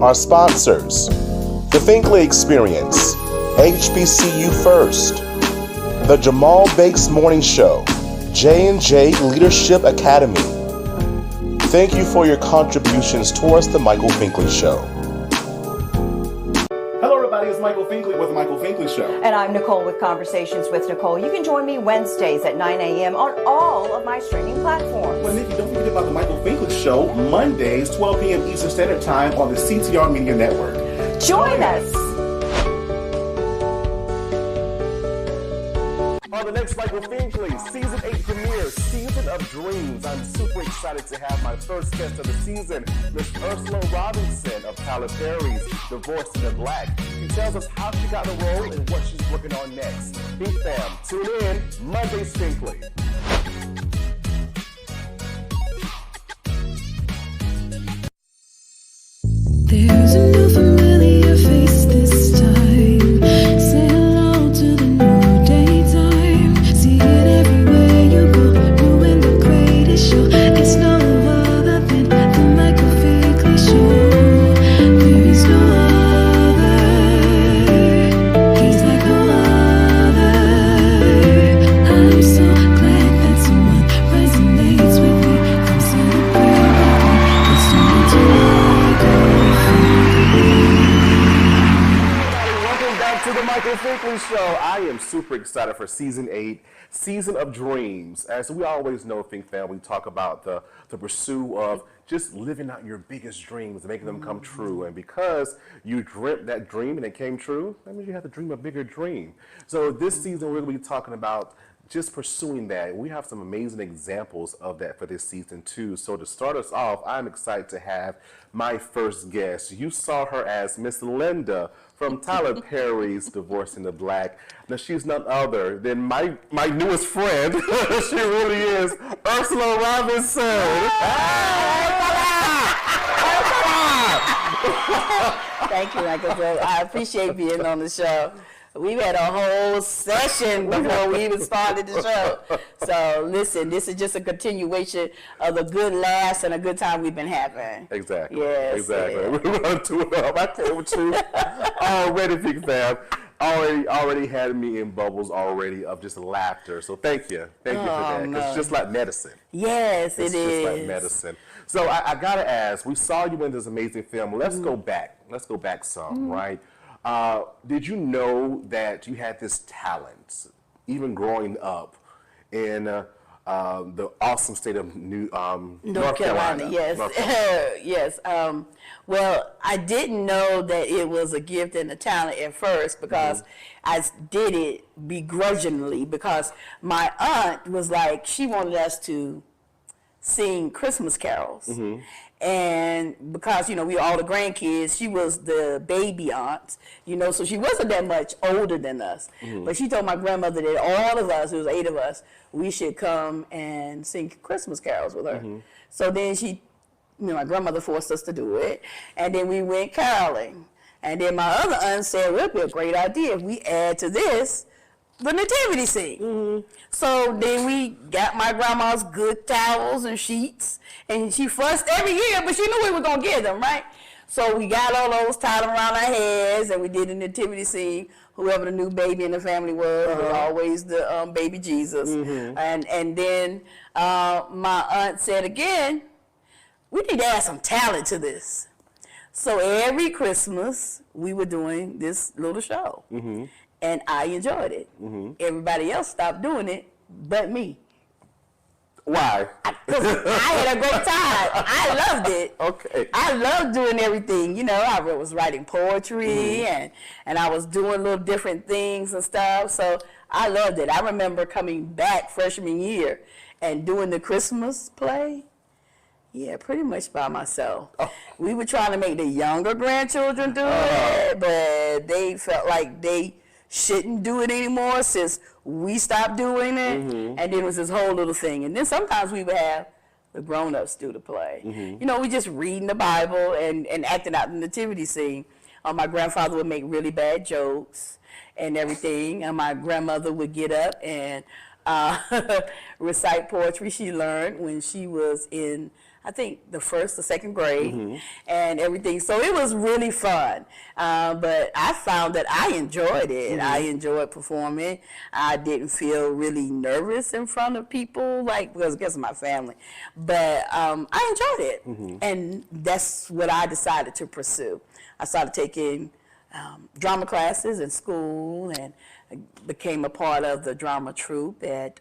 Our sponsors: The Finkley Experience, HBCU First, The Jamal Bakes Morning Show, J&J Leadership Academy. Thank you for your contributions towards The Michael Finkley Show. Hello everybody, it's Michael Finkley with The Michael Finkley Show. And I'm Nicole with Conversations with Nicole. You can join me Wednesdays at 9 a.m. on all of my streaming platforms. Well, Nikki, don't forget about The Michael Finkley Show, Mondays, 12 p.m. Eastern Standard Time on the CTR Media Network. Join us. On the next Michael Finkley, Season 8 premiere, Season of Dreams. I'm super excited to have my first guest of the season, Miss Ursula Robinson of Tyler Perry's Divorced in the Black. She tells us how she got the role and what she's working on next. Hey fam, tune in Mondays Finkley. There's a new familiar face this time. Say hello to the new daytime. See it everywhere you go. Doing the greatest show. It's no other than the Michael Finkley Show. There is no other. He's like no other. I'm so glad that someone resonates with me. Come celebrate with me. Let's turn into Welcome back to the Michael Finkley Show. I am super excited for Season 8, Season of Dreams. As we always know, Fink Fam, we talk about the pursuit of just living out your biggest dreams and making them come true. And because you dreamt that dream and it came true, that means you have to dream a bigger dream. So this season, we're going to be talking about just pursuing that. We have some amazing examples of that for this season too. So to start us off, I'm excited to have my first guest. You saw her as Miss Linda from Tyler Perry's Divorced in the Black. Now she's none other than my newest friend. She really is Ursula Robinson. Thank you, Michael. I appreciate being on the show. We've had a whole session before we even started the show. So listen, this is just a continuation of the good laughs and a good time we've been having. Exactly. Yes. Exactly. Yeah. We're going to do it up. I came with you already, Big Fam. Already had me in bubbles already of just laughter. So thank you. Thank you for that. Because it's just like medicine. Yes, it's just like medicine. So I got to ask, we saw you in this amazing film. Let's go back. Let's go back some, right? Did you know that you had this talent, even growing up in the awesome state of North Carolina? Yes, North Carolina. yes. Well, I didn't know that it was a gift and a talent at first because I did it begrudgingly because my aunt was like, she wanted us to sing Christmas carols. And because, we were all the grandkids, she was the baby aunt, so she wasn't that much older than us. But she told my grandmother that all of us, it was 8 of us, we should come and sing Christmas carols with her. So then my grandmother forced us to do it. And then we went caroling. And then my other aunt said, well, it'd be a great idea if we add to this the nativity scene. So then we got my grandma's good towels and sheets, and she fussed every year, but she knew we were going to get them, right? So we got all those, tied them around our heads, and we did the nativity scene. Whoever the new baby in the family was always the baby Jesus. And then my aunt said again, we need to add some talent to this. So every Christmas, we were doing this little show. And I enjoyed it. Everybody else stopped doing it, but me. Why? Because I had a great time. I loved it. Okay. I loved doing everything. I was writing poetry and I was doing little different things and stuff. So I loved it. I remember coming back freshman year and doing the Christmas play. Yeah, pretty much by myself. We were trying to make the younger grandchildren do it, but they felt like they shouldn't do it anymore since we stopped doing it. And then it was this whole little thing. And then sometimes we would have the grown-ups do the play. We just reading the Bible and acting out the nativity scene. My grandfather would make really bad jokes and everything. And my grandmother would get up and recite poetry she learned when she was in I think the first or second grade and everything. So it was really fun. But I found that I enjoyed it. I enjoyed performing. I didn't feel really nervous in front of people, because I guess of my family. But I enjoyed it. And that's what I decided to pursue. I started taking drama classes in school and became a part of the drama troupe at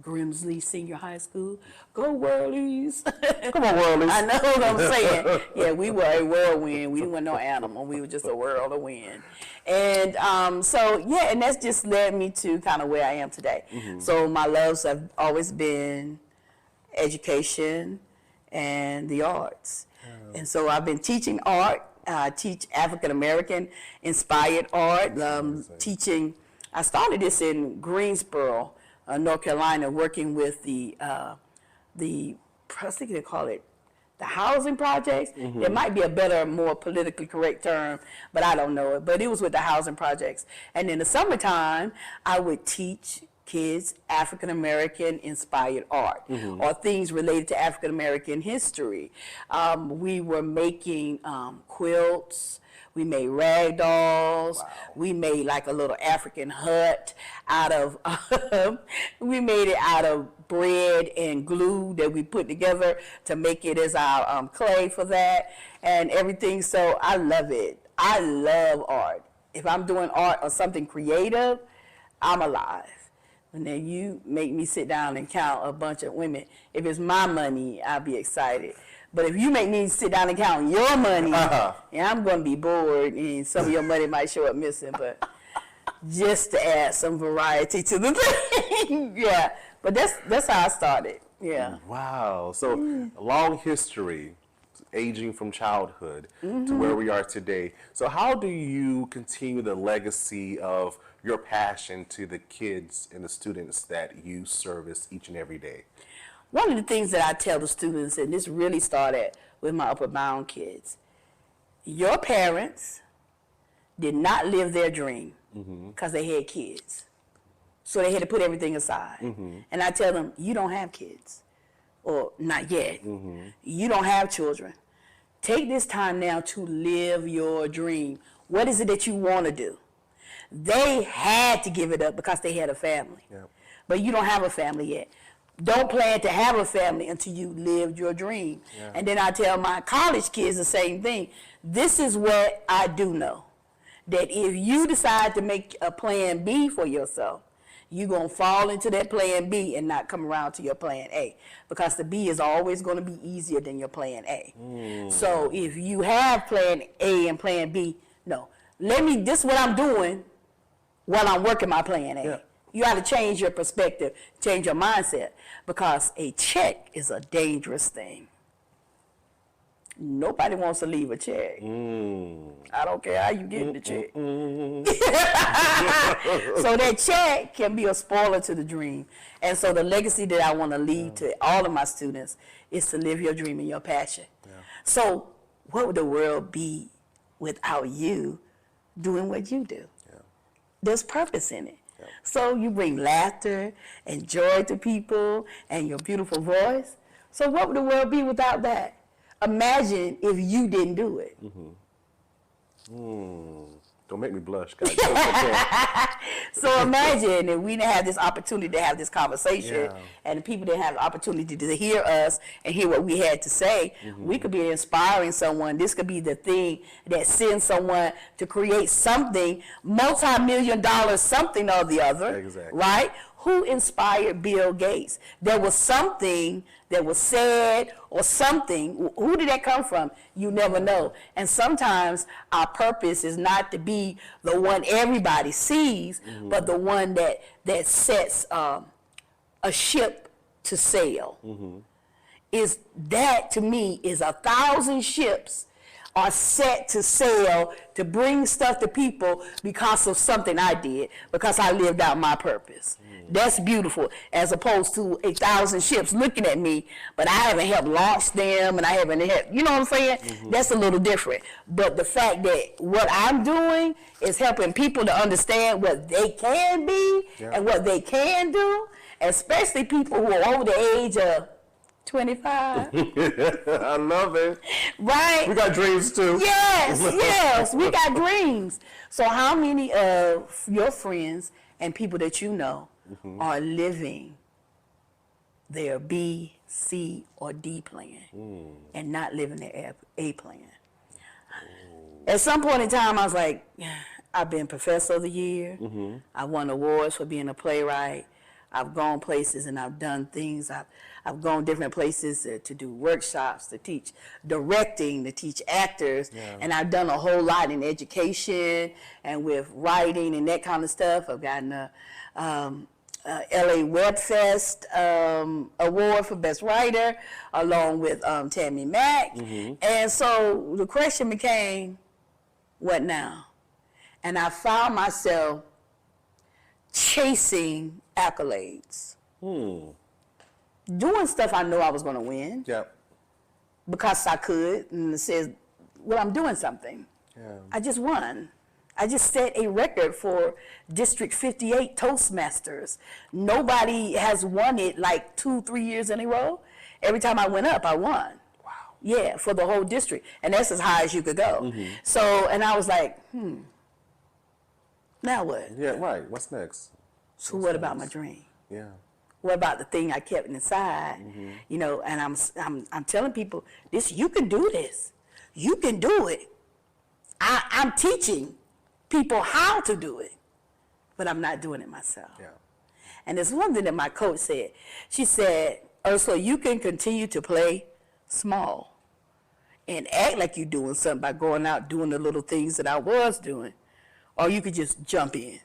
Grimsley Senior High School. Go Whirlies! Come on, Whirlies. I know what I'm saying. Yeah, we were a whirlwind. We weren't no animal. We were just a whirl of wind. And and that's just led me to kind of where I am today. So my loves have always been education and the arts. And so I've been teaching art. I teach African American inspired art. Teaching. I started this in Greensboro, North Carolina, working with the I think they call it the housing projects. There might be a better, more politically correct term, but I don't know it. But it was with the housing projects. And in the summertime, I would teach kids African American inspired art or things related to African American history. We were making quilts. We made rag dolls. Wow. We made like a little African hut out of, we made it out of bread and glue that we put together to make it as our clay for that and everything. So I love it. I love art. If I'm doing art or something creative, I'm alive. And then you make me sit down and count a bunch of women. If it's my money, I'll be excited. But if you make me sit down and count your money, I'm going to be bored, and some of your money might show up missing. But just to add some variety to the thing, yeah. But that's how I started. Yeah. Wow. So a long history, aging from childhood to where we are today. So how do you continue the legacy of your passion to the kids and the students that you service each and every day? One of the things that I tell the students, and this really started with my Upper Bound kids, your parents did not live their dream because they had kids. So they had to put everything aside. And I tell them, you don't have kids, or not yet. You don't have children. Take this time now to live your dream. What is it that you want to do? They had to give it up because they had a family. But you don't have a family yet. Don't plan to have a family until you lived your dream. And then I tell my college kids the same thing. This is what I do know. That if you decide to make a plan B for yourself, you're going to fall into that plan B and not come around to your plan A. Because the B is always going to be easier than your plan A. So if you have plan A and plan B, no. This is what I'm doing while I'm working my plan A. You got to change your perspective, change your mindset, because a check is a dangerous thing. Nobody wants to leave a check. I don't care how you get the check. So that check can be a spoiler to the dream. And so the legacy that I want to leave to all of my students is to live your dream and your passion. So what would the world be without you doing what you do? There's purpose in it. So you bring laughter and joy to people and your beautiful voice. So what would the world be without that? Imagine if you didn't do it. Don't make me blush, guys. So imagine if we didn't have this opportunity to have this conversation and the people didn't have the opportunity to hear us and hear what we had to say. We could be inspiring someone. This could be the thing that sends someone to create something, multi-million-dollar something or the other, right? Who inspired Bill Gates? There was something that was said or something. Who did that come from? You never know. And sometimes our purpose is not to be the one everybody sees, but the one that sets a ship to sail. Is that, to me, is 1,000 ships are set to sail to bring stuff to people because of something I did, because I lived out my purpose. That's beautiful, as opposed to 1,000 ships looking at me, but I haven't helped launch them, and I haven't helped, you know what I'm saying? That's a little different. But the fact that what I'm doing is helping people to understand what they can be and what they can do, especially people who are over the age of 25. I love it. Right? We got dreams too. Yes, we got dreams. So how many of your friends and people that you know are living their B, C, or D plan and not living their A plan? At some point in time, I was like, I've been Professor of the Year. I won awards for being a playwright. I've gone places and I've done things. I've gone different places to do workshops, to teach directing, to teach actors, and I've done a whole lot in education and with writing and that kind of stuff. I've gotten a LA Web Fest award for Best Writer, along with Tammy Mack. And so the question became, what now? And I found myself chasing accolades. Doing stuff I know I was going to win. Yep. Because I could, and it says, well, I'm doing something. Yeah. I just won. I just set a record for District 58 Toastmasters. Nobody has won it like 2-3 years in a row. Every time I went up, I won. Wow. Yeah, for the whole district. And that's as high as you could go. So, and I was like, now what? Yeah, right. What's next? So what about my dream? Yeah. What about the thing I kept inside? You know, and I'm telling people, this, you can do this. You can do it. I'm teaching people how to do it, but I'm not doing it myself. Yeah. And there's one thing that my coach said. She said, Ursula, you can continue to play small and act like you're doing something by going out doing the little things that I was doing, or you could just jump in,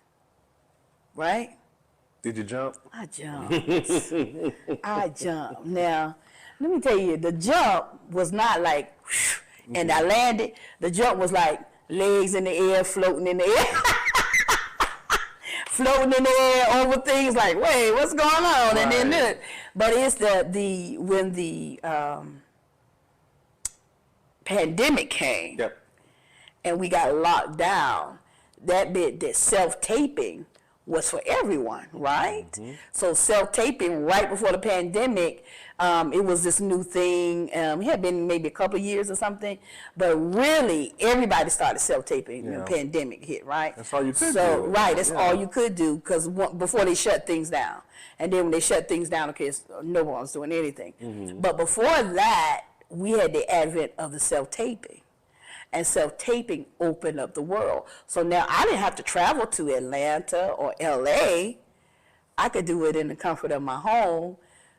right? Did you jump? I jumped. I jumped. Now, let me tell you, the jump was not like, whoosh, and I landed. The jump was like legs in the air, floating in the air. Floating in the air over things like, wait, what's going on? Right. And then this. But it's when the pandemic came and we got locked down, that self-taping was for everyone, right? So self-taping right before the pandemic, it was this new thing. It had been maybe a couple of years or something, but really everybody started self-taping when the pandemic hit, right? That's all you could do. Right, that's Yeah. all you could do, because before they shut things down. And then when they shut things down, okay, no one was doing anything. But before that, we had the advent of the self-taping. And self-taping opened up the world. So now I didn't have to travel to Atlanta or LA. I could do it in the comfort of my home,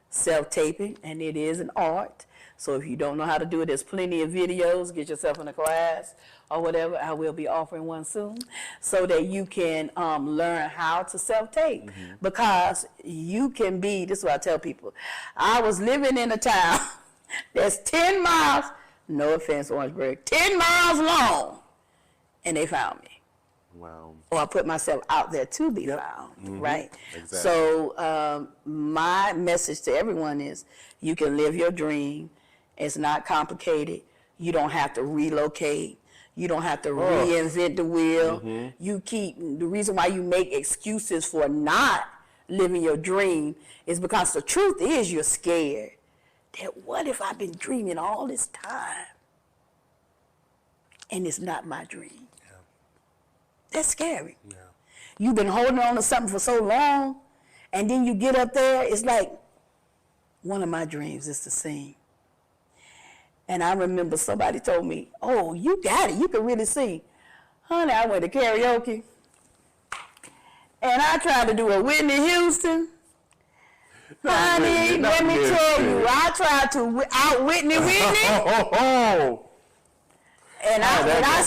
self-taping, and it is an art. So if you don't know how to do it, there's plenty of videos. Get yourself in a class or whatever. I will be offering one soon, so that you can learn how to self-tape. Because you can be, this is what I tell people, I was living in a town that's 10 miles, no offense, Orangeburg, 10 miles long, and they found me. Wow. Or I put myself out there to be found, right? Exactly. So my message to everyone is, you can live your dream. It's not complicated. You don't have to relocate. You don't have to reinvent the wheel. The reason why you make excuses for not living your dream is because the truth is you're scared. That what if I've been dreaming all this time and it's not my dream? That's scary. You've been holding on to something for so long, and then you get up there, it's like, one of my dreams is to sing. And I remember somebody told me, oh, you got it, you can really sing. Honey, I went to karaoke, and I tried to do a Whitney Houston. Honey, let me tell you, I tried to out-Whitney Whitney. And when I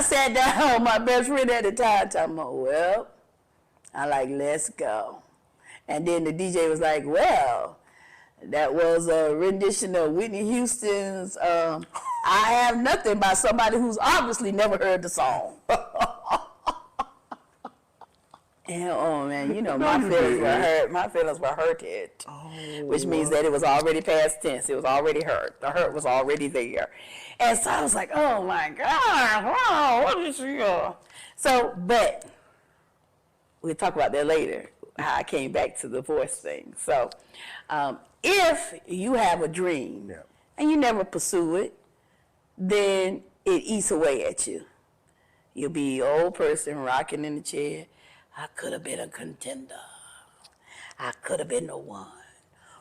sat down, my best friend at the time told me, well, I like, let's go. And then the DJ was like, well, that was a rendition of Whitney Houston's I Have Nothing by somebody who's obviously never heard the song. And oh man, you know, my feelings were hurt. My feelings were hurted, which means that it was already past tense. It was already hurt. The hurt was already there. And so I was like, oh my God, wow, what is she? So, but we'll talk about that later. how I came back to the voice thing. So, if you have a dream and you never pursue it, then it eats away at you. You'll be an old person rocking in the chair. I could have been a contender. I could have been the one.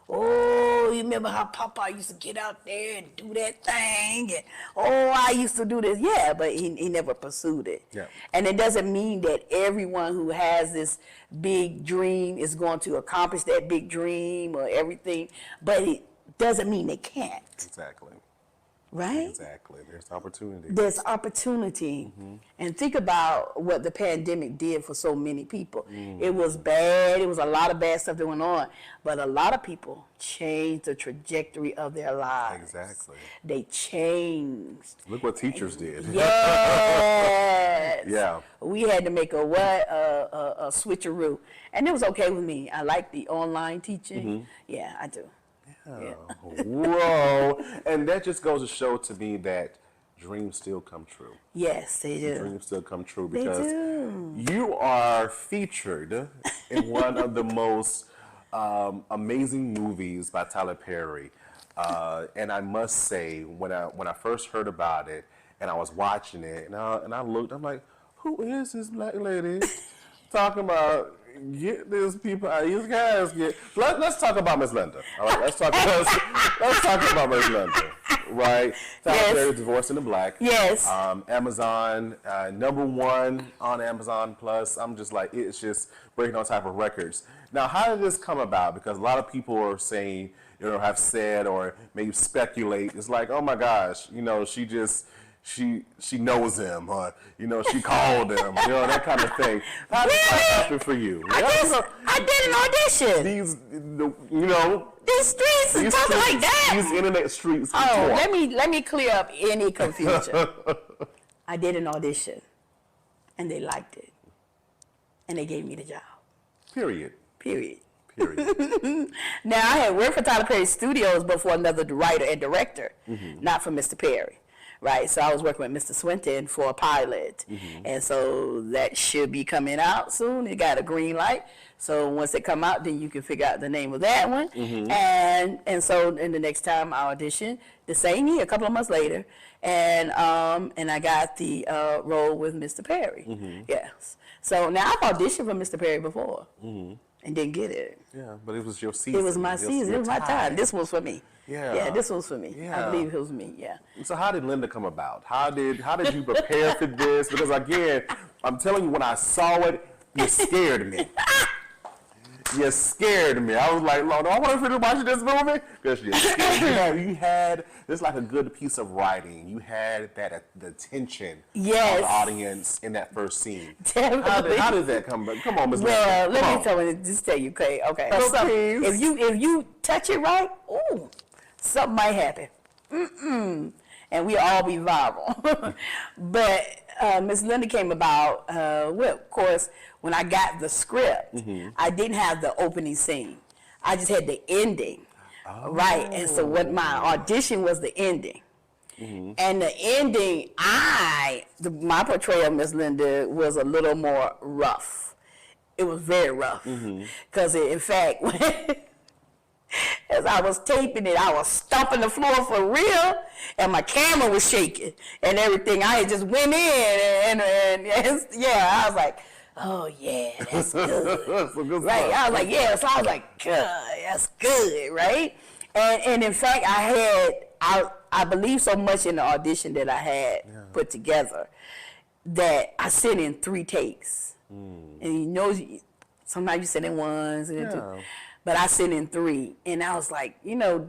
Oh, you remember how Papa used to get out there and do that thing? And, oh, I used to do this. Yeah, but he never pursued it. Yeah. And it doesn't mean that everyone who has this big dream is going to accomplish that big dream or everything, but it doesn't mean they can't. Exactly. Right? Exactly. There's opportunity. There's opportunity. And think about what the pandemic did for so many people. It was bad. It was a lot of bad stuff that went on. But a lot of people changed the trajectory of their lives. Exactly. They changed. Look what teachers did. Yes. Yeah. We had to make a switcheroo. And it was okay with me. I like the online teaching. Yeah, I do. Yeah. Whoa. And that just goes to show to me that dreams still come true. Yes, they do. Dreams still come true because you are featured in one of the most amazing movies by Tyler Perry. And I must say, when I first heard about it and I was watching it and I looked, I'm like, who is this black lady talking about? Get these people out of these guys. Let's talk about Miss Linda. All right, let's talk about Miss Linda. Right? Tyler Perry's Divorced in the Black. Yes. Amazon, #1 on Amazon Plus. I'm just like, it's just breaking all type of records. Now, how did this come about? Because a lot of people are saying, have said or maybe speculate. It's like, oh my gosh, she knows him, or she called him, that kind of thing. How did that happen for you? I did an audition. These streets and talking like that. These internet streets. Oh, let me clear up any confusion. I did an audition, and they liked it, and they gave me the job. Period. Now, I had worked for Tyler Perry Studios, but for another writer and director, not for Mr. Perry. Right, so I was working with Mr. Swinton for a pilot, and so that should be coming out soon. It got a green light, so once it come out, then you can figure out the name of that one. And so, in the next time I auditioned, the same year, a couple of months later, and I got the role with Mr. Perry. Yes, so now I've auditioned for Mr. Perry before, and didn't get it. Yeah, but it was your season. It was my season. It was my time. This was for me. Yeah, this was for me. Yeah. I believe it was me. Yeah. So how did Linda come about? How did you prepare for this? Because again, I'm telling you, when I saw it, you scared me. You scared me. I was like, Lord, do I want to finish watching this movie? Because you had this like a good piece of writing. You had the attention of the audience in that first scene. Definitely. How did that come about? Come on, Ms. Well, Linda. let me tell you, okay. Oh, So please. if you touch it right, ooh, something might happen. And we all be viral. But Miss Linda came about, of course, when I got the script, I didn't have the opening scene. I just had the ending, right? And so what my audition was the ending. And the ending, my portrayal of Miss Linda was a little more rough. It was very rough. Because in fact, as I was taping it, I was stomping the floor for real, and my camera was shaking and everything. I had just went in, and I was like, oh yeah, that's good. Right? I was like, yeah. So I was like, good, that's good, right? And in fact, I believe so much in the audition that I had put together that I sent in 3 takes. And sometimes you send in ones and two. But I sent in 3, and I was like,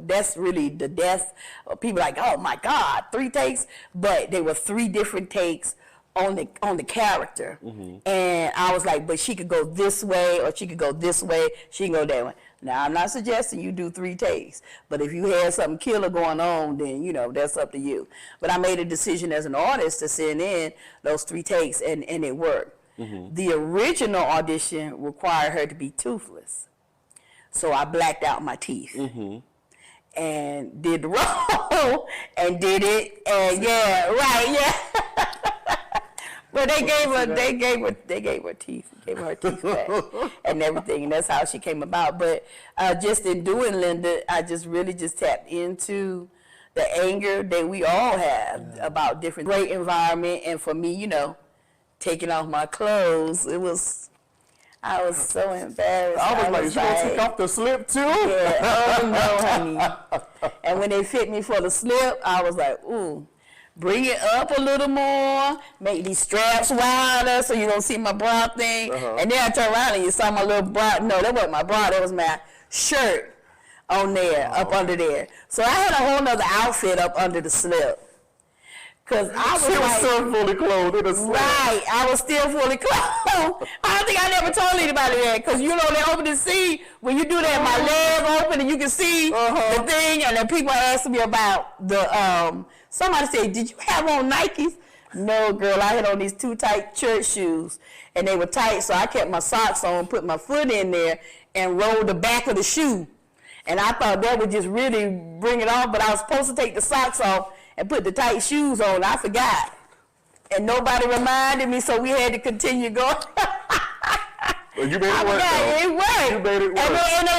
that's really the death. People like, oh my God, 3 takes, but they were 3 different takes on the character, and I was like, but she could go this way, or she could go this way, she can go that way. Now I'm not suggesting you do 3 takes, but if you had something killer going on, then that's up to you. But I made a decision as an artist to send in those 3 takes, and it worked. The original audition required her to be toothless. So I blacked out my teeth and did the role and did it. And But they gave her teeth back and everything, and that's how she came about. But just in doing Linda, I just really just tapped into the anger that we all have about different great environment. And for me, you know, taking off my clothes, I was so embarrassed. I was like, you gonna take off the slip too? Yeah, oh no, honey. And when they fit me for the slip, I was like, ooh. Bring it up a little more, make these straps wider so you don't see my bra thing. And then I turned around and you saw my little bra. No, that wasn't my bra, that was my shirt on there, up under there. So I had a whole nother outfit up under the slip. Cause I was still fully clothed in a slip. Right, I was still fully clothed. I don't think I never told anybody that, because you know they open the seat, when you do that, my legs open and you can see the thing, and then people ask me about the, somebody said, did you have on Nikes? No, girl, I had on these too tight church shoes, and they were tight, so I kept my socks on, put my foot in there, and rolled the back of the shoe. And I thought that would just really bring it off, but I was supposed to take the socks off and put the tight shoes on. I forgot. And nobody reminded me, so we had to continue going. Well, you made it work, though. It worked. You made it work.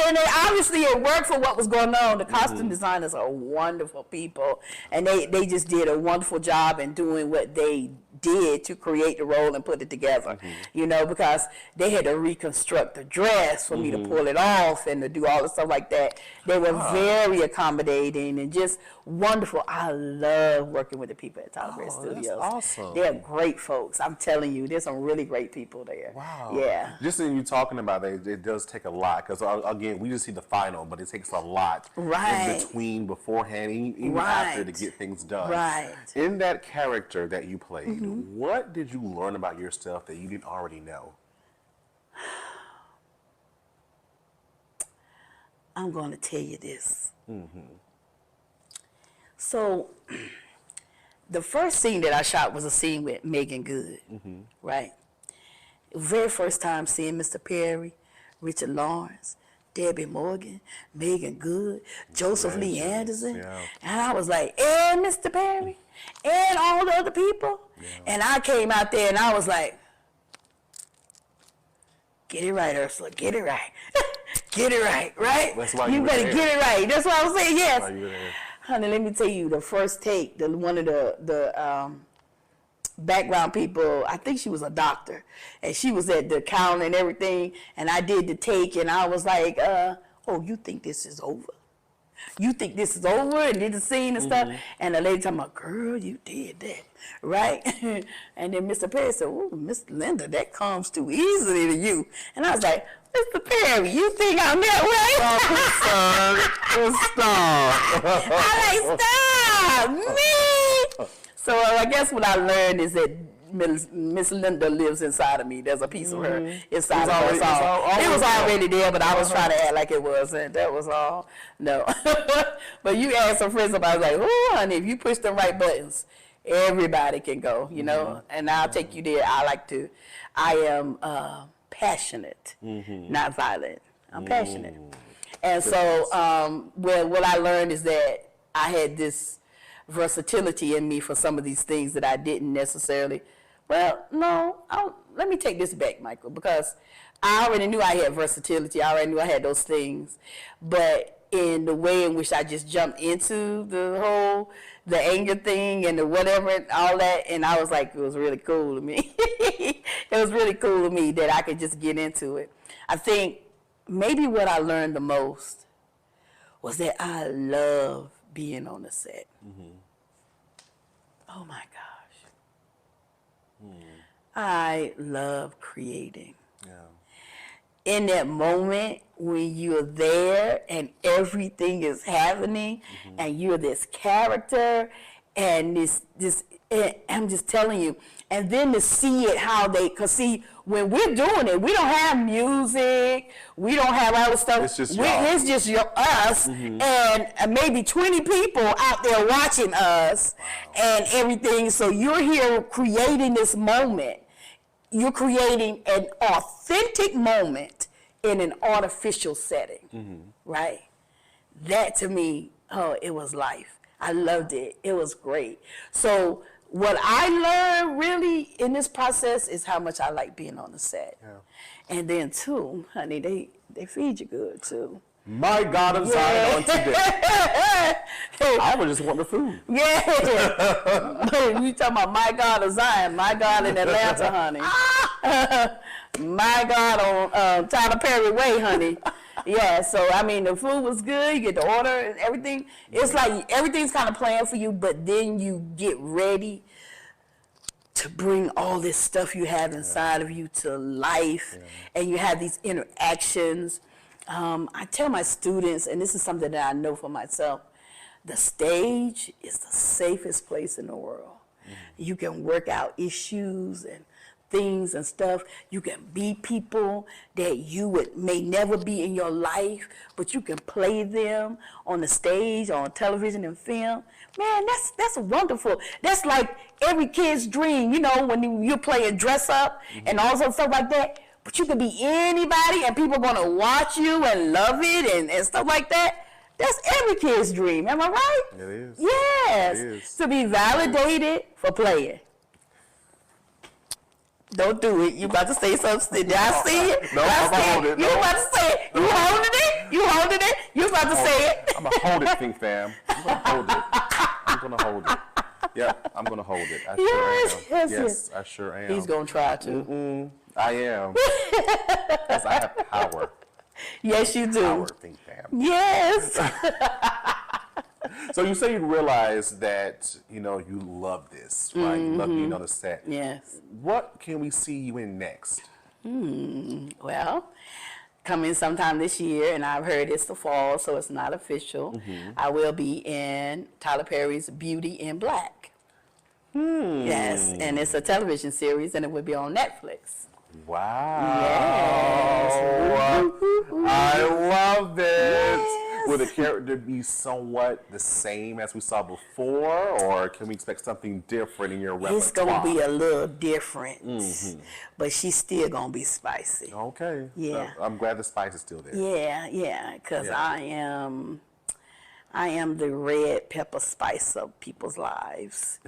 And obviously it worked for what was going on. The costume designers are wonderful people, and they just did a wonderful job in doing what they did to create the role and put it together, you know, because they had to reconstruct the dress for me to pull it off and to do all the stuff like that. They were very accommodating and just wonderful. I love working with the people at Tyler Perry Studios. That's awesome. They're great folks. I'm telling you, there's some really great people there. Wow. Yeah. Just in you talking about it does take a lot, because again, we just see the final, but it takes a lot in between, beforehand, even after to get things done. Right. In that character that you played, what did you learn about yourself that you didn't already know? I'm going to tell you this. So, the first scene that I shot was a scene with Megan Good, right? Very first time seeing Mr. Perry, Richard Lawrence, Debbie Morgan, Megan Good, Joseph Lee Anderson. And I was like, and Mr. Perry, and all the other people. And I came out there and I was like, get it right, Ursula, get it right. Get it right, right? That's why you better get it right. That's what I was saying, yes. That's why you were there. Honey, let me tell you, the first take, one of the background people, I think she was a doctor, and she was at the counter and everything, and I did the take, and I was like, oh, you think this is over? You think this is over? And did the scene and stuff, and the lady talking about, girl, you did that, right? And then Mr. Perry said, oh, Miss Linda, that comes too easily to you. And I was like, Mr. Perry, you think I'm that way? Stop. I like, stop, me. So I guess what I learned is that Miss Linda lives inside of me. There's a piece of her inside of us all. It was already there, but I was trying to act like it wasn't. That was all. No. But you asked some friends about it, I was like, oh, honey, if you push the right buttons, everybody can go, you know? And I'll take you there. I am passionate, not violent. I'm passionate. And so what I learned is that I had this versatility in me for some of these things that I didn't necessarily. Well, no, let me take this back, Michael, because I already knew I had versatility. I already knew I had those things. But in the way in which I just jumped into the anger thing and the whatever and all that, and I was like, it was really cool to me. It was really cool to me that I could just get into it. I think maybe what I learned the most was that I love being on the set. Oh my gosh. I love creating. In that moment when you're there and everything is happening and you're this character and this I'm just telling you, and then to see it because see, when we're doing it, we don't have music, we don't have all the stuff. It's just us and maybe 20 people out there watching us and everything. So you're here creating this moment. You're creating an authentic moment in an artificial setting, right? That to me, it was life. I loved it. It was great. So what I learned really in this process is how much I like being on the set. Yeah. And then too, honey, they feed you good too. My God of Zion on today. I would just want the food. Yeah. You talking about my God of Zion, my God in Atlanta, honey. My God on Tyler Perry Way, honey. Yeah, so I mean the food was good, you get the order and everything. It's like everything's kind of planned for you, but then you get ready to bring all this stuff you have inside of you to life, and you have these interactions. I tell my students, and this is something that I know for myself, the stage is the safest place in the world. You can work out issues and things and stuff. You can be people that you may never be in your life, but you can play them on the stage, on television and film. Man, that's wonderful. That's like every kid's dream, you know, when you're playing dress up and all sorts of stuff like that. But you can be anybody and people are going to watch you and love it and stuff like that. That's every kid's dream. Am I right? It is. Yes. It is. To be validated for playing. Don't do it. You about to say something. Did I see it? No, I'm gonna hold it. You about to say it. You holding it? You holding it? You about to say it? I'm gonna hold it, Think Fam. I'm gonna hold it. I'm gonna hold it. Yep, I'm gonna hold it. I sure am. Yes, I sure am. He's gonna try to. I am. Because I have power. Yes, you do. Power, Think Fam. Yes. So you say you realize that, you know, you love this, right? You love being on the set. Yes. What can we see you in next? Well, coming sometime this year, and I've heard it's the fall, so it's not official. I will be in Tyler Perry's Beauty in Black. Yes, and it's a television series, and it will be on Netflix. Wow. Yes. I love it. Yes. Will the character be somewhat the same as we saw before, or can we expect something different in your repertoire? It's going to be a little different, but she's still going to be spicy. Okay. Yeah. I'm glad the spice is still there. Yeah, because Yeah. I am the red pepper spice of people's lives.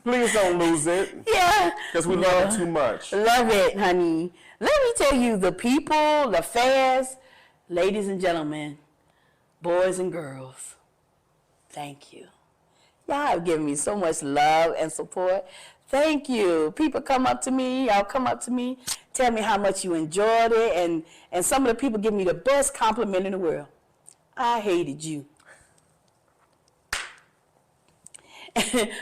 Please don't lose it. Yeah. Because we love it too much. Love it, honey. Let me tell you, the people, the fans, ladies and gentlemen, boys and girls, thank you. Y'all have given me so much love and support. Thank you. People come up to me, y'all come up to me, tell me how much you enjoyed it, and some of the people give me the best compliment in the world. I hated you.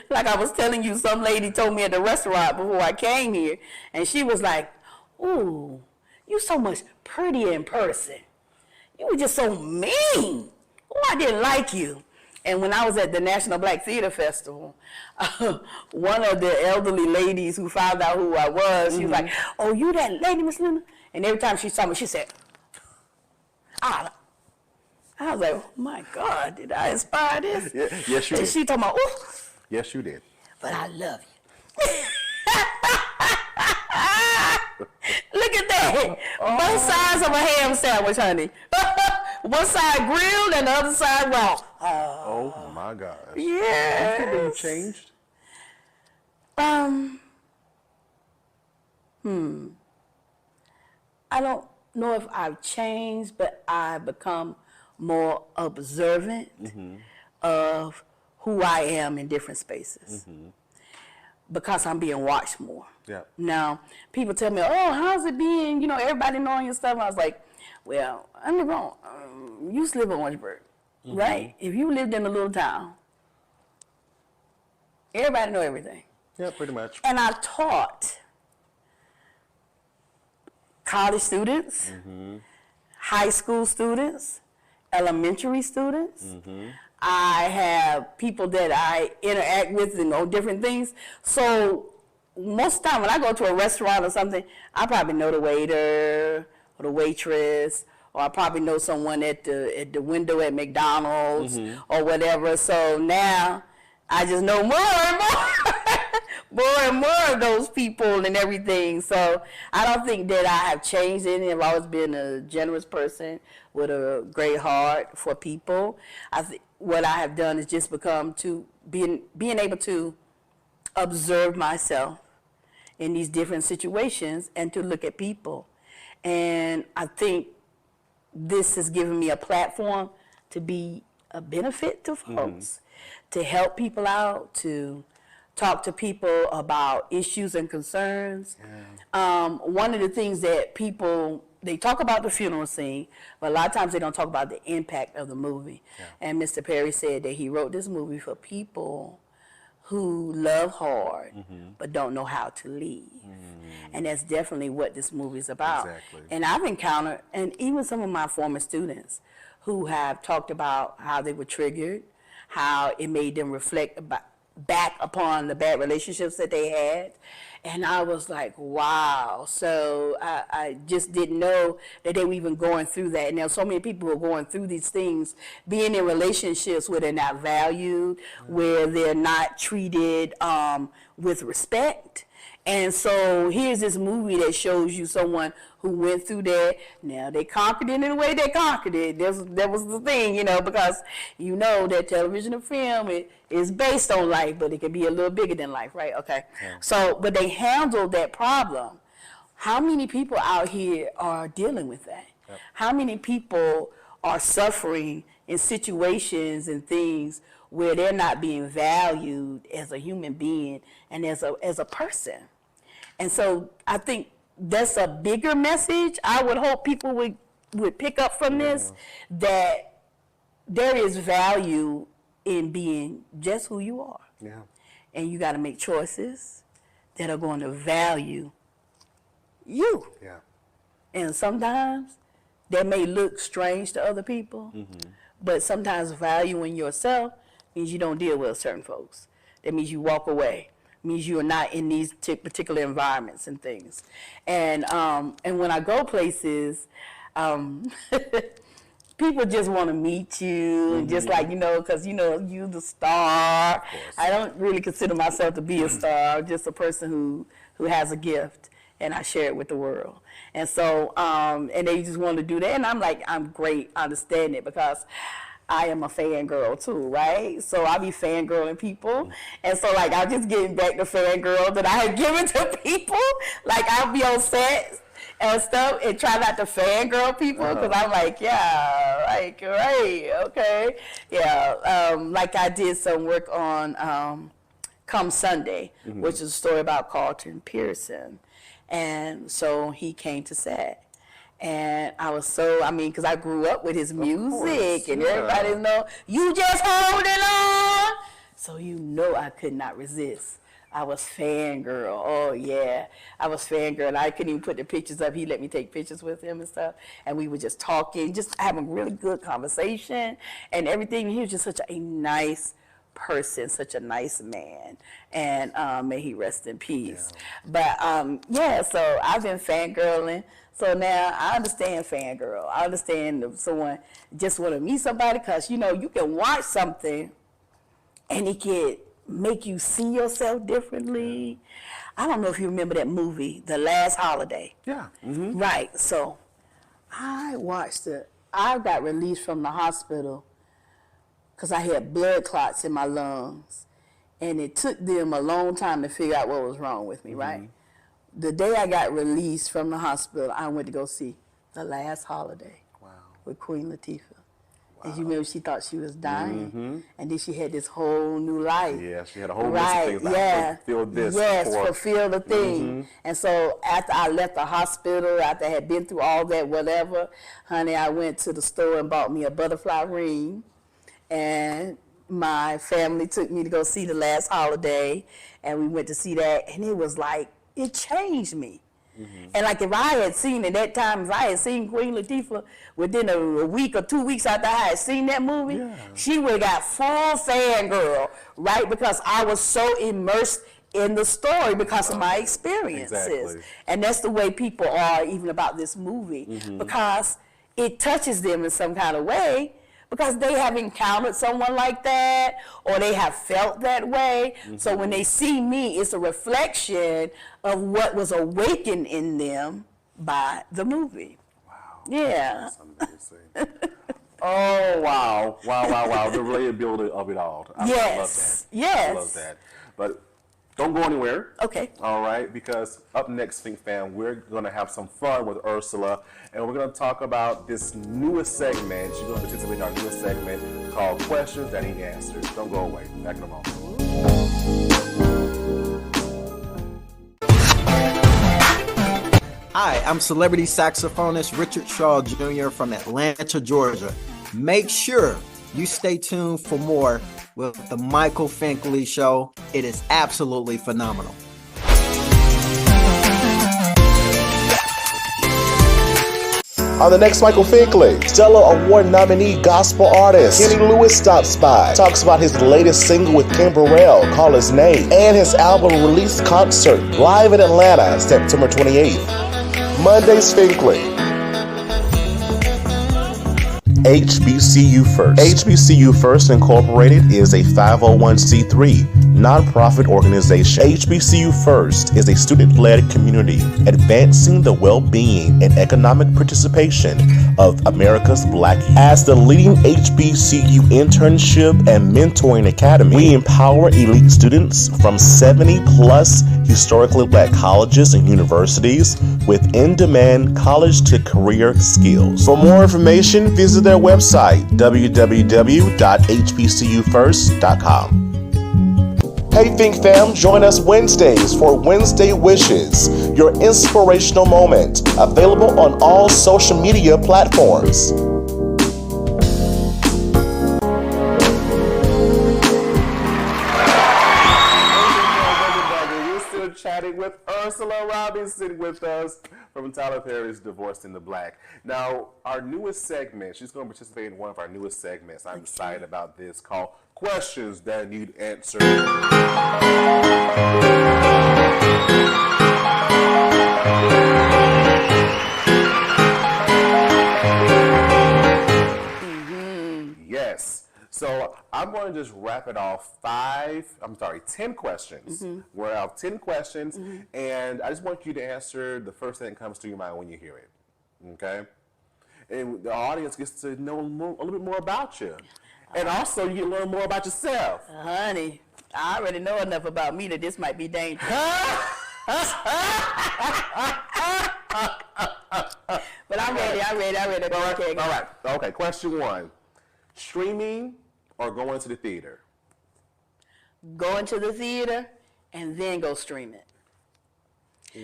Like I was telling you, some lady told me at the restaurant before I came here, and she was like, "Ooh, you so much prettier in person. You were just so mean. Oh, I didn't like you." And when I was at the National Black Theater Festival, one of the elderly ladies who found out who I was, she was like, "Oh, you that lady, Miss Luna?" And every time she saw me, she said, "Ah." I was like, "Oh my God, did I inspire this?" Yeah, yes, you And did. she told me, "Ooh, Yes, you did. but I love you." Look at that. Both sides of a ham sandwich, honey. One side grilled and the other side raw. Oh my gosh. Yeah. Do you think you changed? I don't know if I've changed, but I've become more observant of who I am in different spaces because I'm being watched more. Yeah. Now, people tell me, "Oh, how's it being? You know, everybody knowing your stuff." And I was like, "Well, I'm the wrong. You used to live in Orangeburg, right? If you lived in a little town, everybody know everything." Yeah, pretty much. And I taught college students, high school students, elementary students. I have people that I interact with and know different things. So most of the time when I go to a restaurant or something, I probably know the waiter or the waitress, or I probably know someone at the window at McDonald's or whatever. So now I just know more and more, more and more of those people and everything. So I don't think that I have changed anything. I've always been a generous person, with a great heart for people. I think what I have done is just become to being able to observe myself in these different situations and to look at people. And I think this has given me a platform to be a benefit to folks, to help people out, to talk to people about issues and concerns. One of the things that people, they talk about the funeral scene, but a lot of times they don't talk about the impact of the movie. And Mr. Perry said that he wrote this movie for people who love hard but don't know how to leave. And that's definitely what this movie is about. Exactly. And I've encountered, and even some of my former students who have talked about how they were triggered, how it made them reflect back upon the bad relationships that they had. And I was like, wow. So I just didn't know that they were even going through that. And there's so many people who are going through these things, being in relationships where they're not valued, where they're not treated with respect. And so here's this movie that shows you someone who went through that. Now, they conquered it in the way they conquered it. That was the thing, you know, because you know that television and film is based on life, but it can be a little bigger than life, right? Okay. So, but they handled that problem. How many people out here are dealing with that? How many people are suffering in situations and things where they're not being valued as a human being and as a person? And so I think that's a bigger message. I would hope people would pick up from this, that there is value in being just who you are. And you got to make choices that are going to value you. And sometimes that may look strange to other people, but sometimes valuing yourself means you don't deal with certain folks. That means you walk away. Means you are not in these particular environments and things. And when I go places, people just want to meet you, and just like, you know, because, you know, you the star. I don't really consider myself to be a star. I'm just a person who has a gift, and I share it with the world. And so, and they just want to do that. And I'm like, I'm great, I understand it, because I am a fangirl too, right? So I be fangirling people. And so, like, I'm just getting back to fangirl that I had given to people. Like, I'll be on set and stuff and try not to fangirl people, because I'm like, yeah, like, right, okay. Yeah, like I did some work on Come Sunday, which is a story about Carlton Pearson. And so he came to set. And I was so, I mean, because I grew up with his music, and everybody know, you just holding on. So you know I could not resist. I was fangirl. Oh, yeah. I was fangirl. I couldn't even put the pictures up. He let me take pictures with him and stuff. And we were just talking, just having really good conversation and everything. He was just such a nice person, such a nice man. And may he rest in peace. But, yeah, so I've been fangirling. So now I understand fangirl. I understand if someone just want to meet somebody, because, you know, you can watch something and it can make you see yourself differently. I don't know if you remember that movie, The Last Holiday. Right. So I watched it. I got released from the hospital because I had blood clots in my lungs. And it took them a long time to figure out what was wrong with me, right? The day I got released from the hospital, I went to go see The Last Holiday with Queen Latifah. And you remember, she thought she was dying, and then she had this whole new life. Yeah, she had a whole list of things. Like, fulfill this. Yes, fulfill the thing. And so after I left the hospital, after I had been through all that, whatever, honey, I went to the store and bought me a butterfly ring. And my family took me to go see The Last Holiday, and we went to see that, and it was like, it changed me. And like, if I had seen at that time, if I had seen Queen Latifah within a week or 2 weeks after I had seen that movie, she would have got full fangirl, right? Because I was so immersed in the story because of my experiences. And that's the way people are even about this movie, because it touches them in some kind of way, because they have encountered someone like that, or they have felt that way. So when they see me, it's a reflection of what was awakened in them by the movie. Wow. Yeah. That's amazing. Oh, wow. The relatability of it all. I love that. Yes. I love that. But don't go anywhere. Okay. All right, because up next, Think Fam, we're going to have some fun with Ursula, and we're going to talk about this newest segment. She's going to participate in our newest segment called Questions That Need Answers. Don't go away. Back in a moment. Hi, I'm celebrity saxophonist Richard Shaw Jr. from Atlanta, Georgia. Make sure you stay tuned for more with the Michael Finkley Show. It is absolutely phenomenal. On the next Michael Finkley, Stellar Award nominee gospel artist Kenny Lewis stops by, talks about his latest single with Kim Burrell, Call His Name, and his album release concert live in Atlanta, September 28th. Monday's Finkley. HBCU First. HBCU First Incorporated is a 501c3 nonprofit organization. HBCU First is a student-led community advancing the well-being and economic participation of America's Black youth. As the leading HBCU internship and mentoring academy, we empower elite students from 70-plus historically Black colleges and universities with in-demand college-to-career skills. For more information, visit their website, www.hbcufirst.com. Hey Think Fam, join us Wednesdays for Wednesday Wishes, your inspirational moment, available on all social media platforms. We're still chatting with Ursula Robinson with us from Tyler Perry's Divorced in the Black. Now, our newest segment, she's going to participate in one of our newest segments. I'm excited about this, called Questions That Need Answers. Yes. So I'm going to just wrap it off 10 questions. We're out 10 questions, and I just want you to answer the first thing that comes to your mind when you hear it. Okay? And the audience gets to know a little bit more about you. And also, you can learn more about yourself. Honey, I already know enough about me that this might be dangerous. But I'm ready. All right. Okay, question one. Streaming or going to the theater? Going to the theater and then go stream it.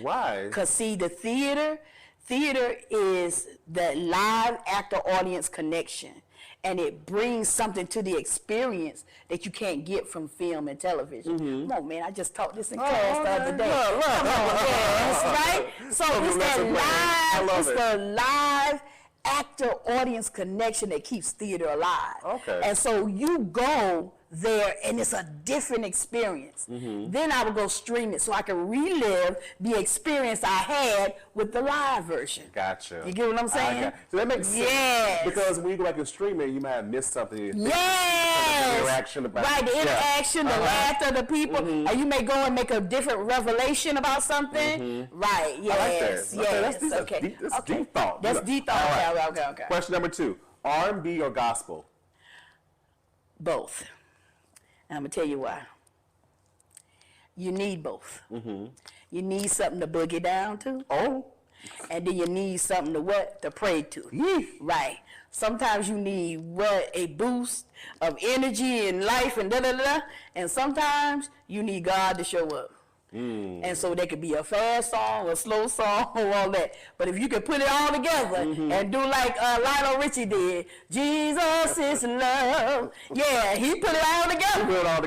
Why? Because see, the theater is the live actor-audience connection. And it brings something to the experience that you can't get from film and television. Come on, man, I just taught this in class the other day. Come on, yes, right? So it's the live actor-audience connection that keeps theater alive. Okay. And so you go there and it's a different experience. Then I would go stream it so I can relive the experience I had with the live version. Gotcha. You get what I'm saying? So that makes sense. Yes. Because when you go back and stream it, you might have missed something. Yes. The interaction about right, the interaction, the laughter, the people, and you may go and make a different revelation about something. Right, yes, I like that. yes. Okay, that's deep thought. That's deep thought. Right. Okay. Question number 2, R&B or gospel? Both. And I'm going to tell you why. You need both. You need something to boogie down to. Oh. And then you need something to what? To pray to. Right. Sometimes you need a boost of energy and life and da-da-da. And sometimes you need God to show up. And so there could be a fast song, a slow song, or all that. But if you can put it all together and do like Lionel Richie did, Jesus is love. Yeah, he put it all together. He put it all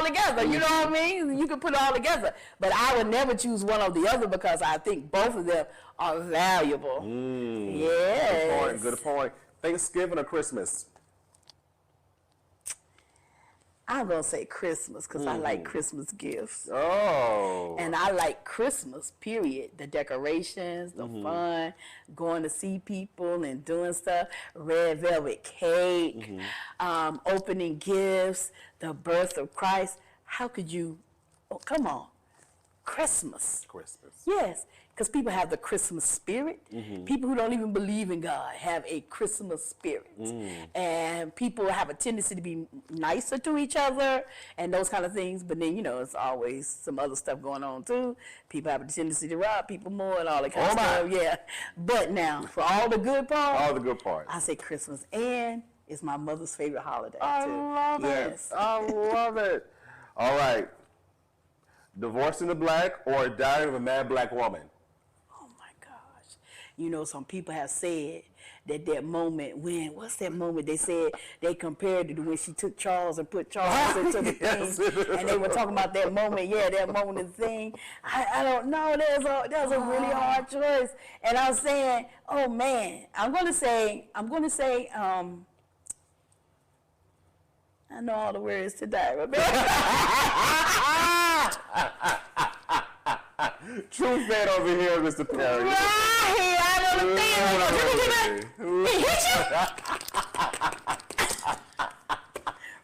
together. You know what I mean? You can put it all together. But I would never choose one or the other because I think both of them are valuable. Yes. Good point. Thanksgiving or Christmas? I'm going to say Christmas because I like Christmas gifts. Oh. And I like Christmas, period. The decorations, the fun, going to see people and doing stuff, red velvet cake, opening gifts, the birth of Christ. How could you, come on, Christmas. Christmas. Yes. because people have the Christmas spirit. People who don't even believe in God have a Christmas spirit. And people have a tendency to be nicer to each other and those kind of things. But then, you know, it's always some other stuff going on too. People have a tendency to rob people more and all that kind of stuff. Yeah. But now, for all the good parts, I say Christmas. And it's my mother's favorite holiday too. I love it. I love it. All right. Divorcing the Black or Diary of a Mad Black Woman? Oh my gosh. You know, some people have said that moment when, what's that moment they said they compared it to when she took Charles and put Charles into the thing. And they were talking about that moment, that moment of the thing. I don't know, that was a really hard choice. And I was saying, oh man, I'm gonna say, I know all the words to die, True fan over here, Mr. Perry. Right, I know the thing. He hit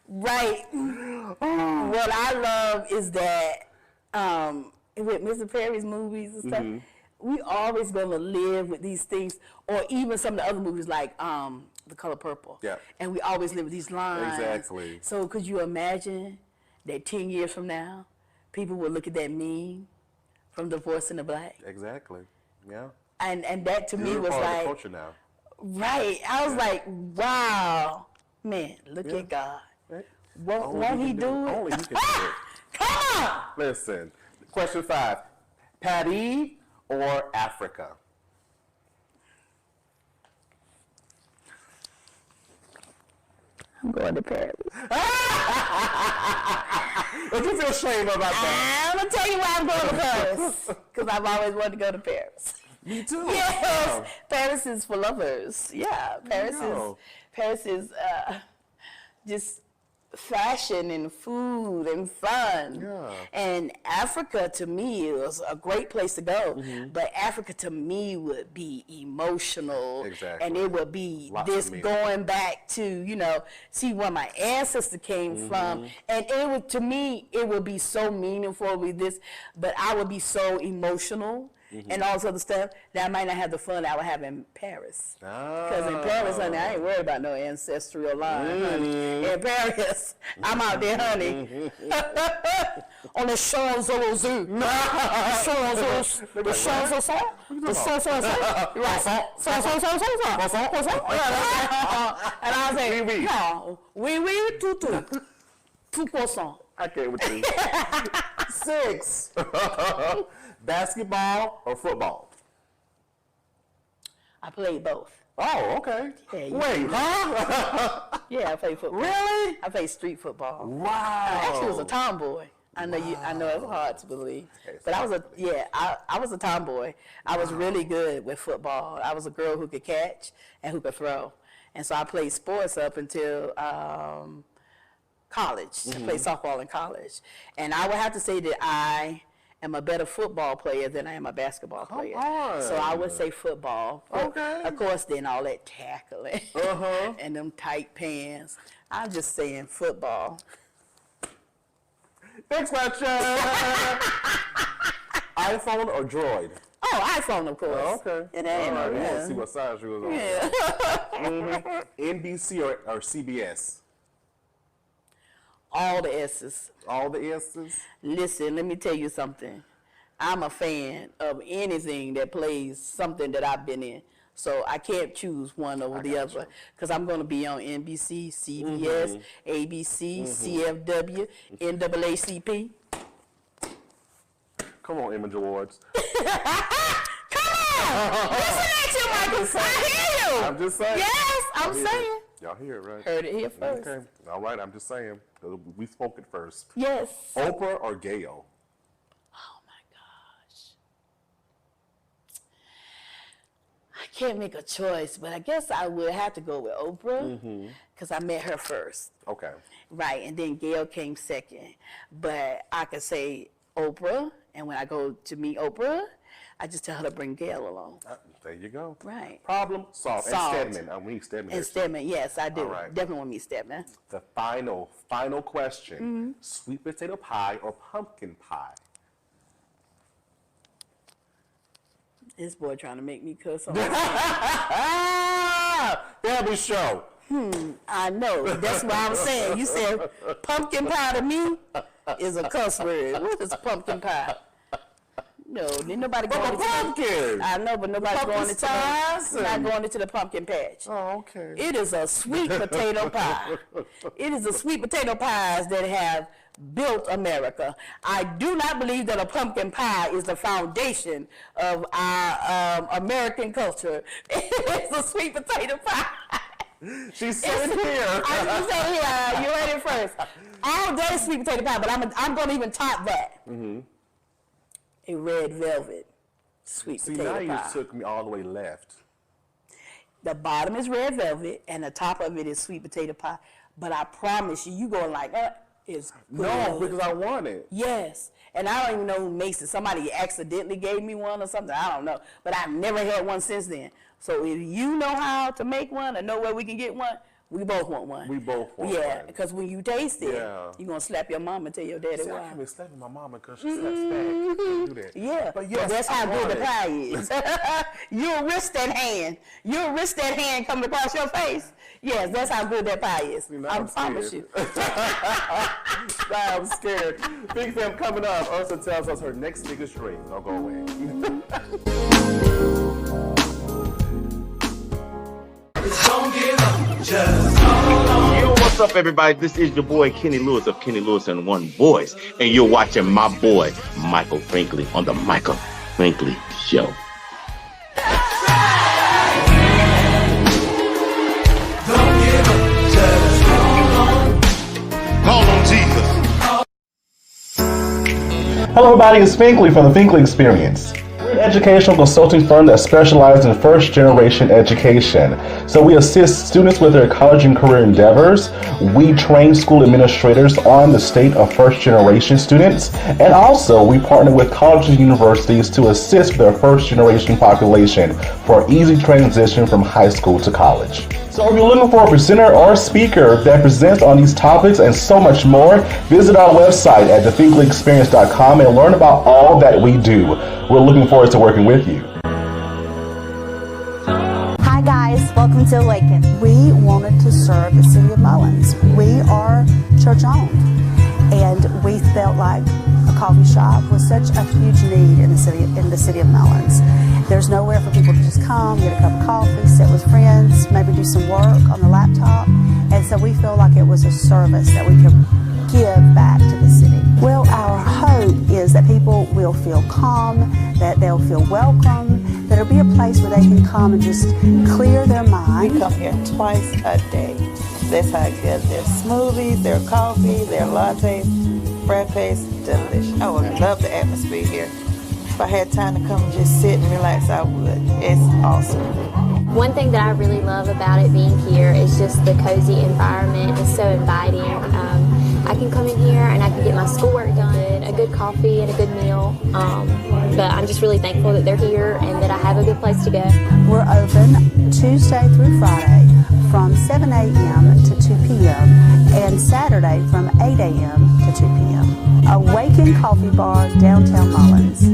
you? Right. What I love is that with Mr. Perry's movies and stuff, we always gonna live with these things, or even some of the other movies like The Color Purple. Yeah. And we always live with these lines. Exactly. So could you imagine that 10 years from now, people will look at that meme from Divorcing the Black? Exactly. Yeah. And that to me You're was part of the like, culture now. right. I was like, wow, man, look at God. Right. Won't he do it? Only he can do it. Come on. Listen, question 5. Paris or Africa? I'm going to Paris. Don't you feel shame about that? I'm going to tell you why I'm going to Paris. Because I've always wanted to go to Paris. Me too. Yes. Wow. Paris is for lovers. Yeah. Paris is just fashion and food and fun. Yeah. And Africa to me was a great place to go. But Africa to me would be emotional. Exactly. And it would be Lots this of meaning. going back to, you know, see where my ancestor came from. And it would, to me, it would be so meaningful with this, but I would be so emotional. And all this other stuff that I might not have the fun I would have in Paris. Because in Paris, honey, I ain't worried about no ancestral line, honey. In Paris, I'm out there, honey. On the Champs-Élysées. Champs-Élysées. The Champs-Élysées. The Champs-Élysées. Right. And I was like, no, oui, tout. 2%. I can't with you. 6. Basketball or football? I played both. Oh, okay. Yeah, you- Wait, huh? Yeah, I played football. Really? I played street football. Wow. I actually was a tomboy. I know it's hard to believe, but I was a tomboy. I was really good with football. I was a girl who could catch and who could throw, and so I played sports up until college. I played softball in college, and I would have to say that I am a better football player than I am a basketball player. on. So I would say football. But Okay. of course, then all that tackling and them tight pants. I'm just saying football. Next question. iPhone or Droid? Oh, iPhone, of course. Oh, okay. It ain't All right, no we want to real. see what size you was on. Yeah. NBC or CBS? All the S's. All the S's? Listen, let me tell you something. I'm a fan of anything that plays something that I've been in. So I can't choose one over the other because I'm going to be on NBC, CBS, ABC, CFW, NAACP. Come on, Image Awards. Come on! Listen at you, Michael. I hear you. I'm just saying. Yes, I'm Y'all hear saying. it. Y'all hear it, right? Heard it here first. Okay. All right, I'm just saying. We spoke it first. Yes. Oprah or Gayle? Oh my gosh. I can't make a choice, but I guess I would have to go with Oprah because I met her first. Okay. Right, and then Gayle came second. But I could say Oprah, and when I go to meet Oprah, I just tell her to bring Gayle along. There you go. Right. Problem solved. Solved. And Stedman. We need Stedman. And here. Stedman, yes, I do. All right. Definitely want to meet Stedman. The final question. Sweet potato pie or pumpkin pie? This boy trying to make me cuss on Family show. I know. That's what I'm saying. You said pumpkin pie to me is a cuss word. What is pumpkin pie? No, ain't nobody going into pumpkin. I know, but nobody's going into not going into the pumpkin patch. Oh, okay. It is a sweet potato pie. It is a sweet potato pies that have built America. I do not believe that a pumpkin pie is the foundation of our American culture. It's a sweet potato pie. She's sitting here. I'm saying here, you ready first. All day sweet potato pie, but I'm going to even top that. Mm-hmm. A red velvet sweet potato pie. See, now you took me all the way left. The bottom is red velvet, and the top of it is sweet potato pie. But I promise you, you going like, it's good. No, because I want it. Yes. And I don't even know who makes it. Somebody accidentally gave me one or something. I don't know. But I've never had one since then. So if you know how to make one or know where we can get one, we both want one. We both want one. one. Because when you taste it, you're going to slap your mom and tell your daddy See, why. I can't be slapping my mama because she slaps back. I can't do that. Yeah, but yes, that's how good the pie is. You'll risk that hand. You'll risk that hand coming across your face. Yes, that's how good that pie is. I promise you. I'm scared. Big Fam coming up. Ursula tells us her next biggest dream. Don't go away. Don't give up, just Yo, what's up, everybody? This is your boy Kenny Lewis of Kenny Lewis and One Voice, and you're watching my boy Michael Finkley on the Michael Finkley Show. Don't give up, just call on Jesus. Hello, everybody. It's Finkley from the Finkley Experience. We're an educational consulting firm that specializes in first-generation education. So we assist students with their college and career endeavors. We train school administrators on the state of first-generation students. And also, we partner with colleges and universities to assist their first-generation population for easy transition from high school to college. So if you're looking for a presenter or speaker that presents on these topics and so much more, visit our website at thethinklyexperience.com and learn about all that we do. We're looking forward to working with you. Hi guys, welcome to Awaken. We wanted to serve the city of Mullins. We are church owned, and we felt like a coffee shop was such a huge need in the city of Mullins. There's nowhere for people to just come, get a cup of coffee, sit with friends, maybe do some work on the laptop. And so we feel like it was a service that we could give back to the city. Well, our hope is that people will feel calm, that they'll feel welcome, that it'll be a place where they can come and just clear their mind. We come here twice a day. That's how good their smoothies, their coffee, their lattes, frappes, delicious. I would love the atmosphere here. If I had time to come and just sit and relax, I would. It's awesome. One thing that I really love about it being here is just the cozy environment. It's so inviting. I can come in here and I can get my schoolwork done, a good coffee and a good meal. But I'm just really thankful that they're here and that I have a good place to go. We're open Tuesday through Friday from 7 a.m. to 2 p.m. and Saturday from 8 a.m. to 2 p.m. Awaken Coffee Bar, downtown Mullins.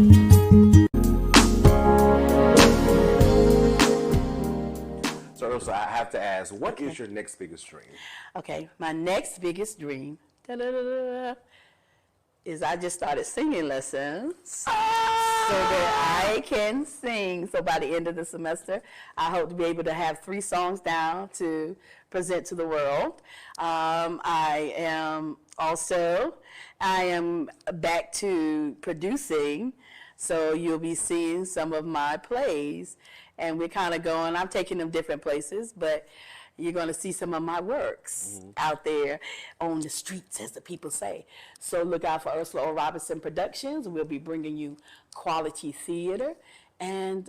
So I have to ask, what is your next biggest dream? Okay, my next biggest dream is I just started singing lessons so that I can sing. So by the end of the semester, I hope to be able to have 3 songs down to present to the world. I am back to producing, so you'll be seeing some of my plays. And we're kind of going, I'm taking them different places, but you're going to see some of my works out there on the streets, as the people say. So look out for Ursula Robinson Productions. We'll be bringing you quality theater, and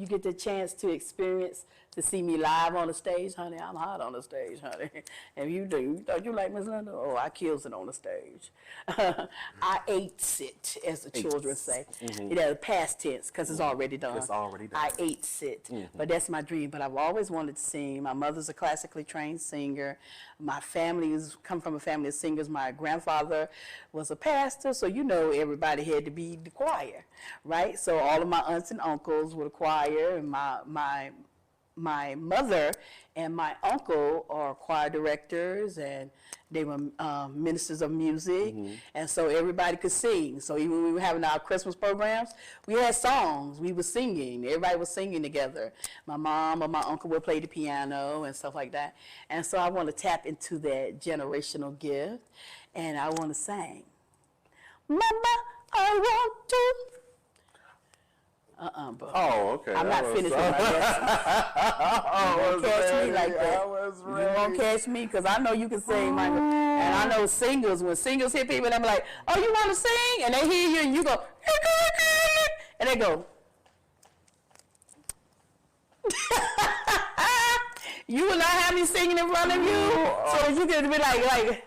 you get the chance to experience to see me live on the stage, honey. I'm hot on the stage, honey. And you thought you like Miss Linda? Oh, I kills it on the stage. I ate it, as the children say. You know, past tense, because it's already done. It's already done. I ate it. But that's my dream. But I've always wanted to sing. My mother's a classically trained singer. My family is come from a family of singers. My grandfather was a pastor, so you know everybody had to be the choir, right? So all of my aunts and uncles were the choir, and my mother and my uncle are choir directors, and they were ministers of music, and so everybody could sing. So even when we were having our Christmas programs, we had songs, we were singing, everybody was singing together. My mom or my uncle would play the piano and stuff like that. And so I want to tap into that generational gift, and I want to sing. Mama, I want to. But Oh, okay. I'm not finished with my lesson. You won't catch me like that. You won't catch me because I know you can sing, Michael. And I know singers, when singers hit people, and I'm like, oh, you want to sing? And they hear you and you go, and they go. You will not have me singing in front of you, so you can be like,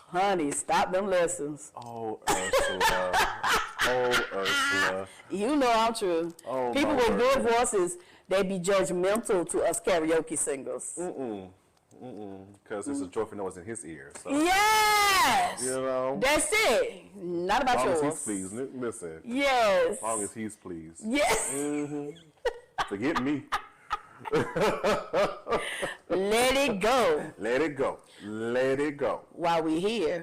honey, stop them lessons. Oh, Ursula. Oh, Ursula. You know I'm true. Oh, people my with word. good voices, they be judgmental to us karaoke singers. Because it's a joyful noise in his ears. So, Yes! you know, That's it. Not about as long yours. as he's pleased. Listen. Yes. As long as he's pleased. Yes. Forget me. Let it go. Let it go. Let it go. While we're here,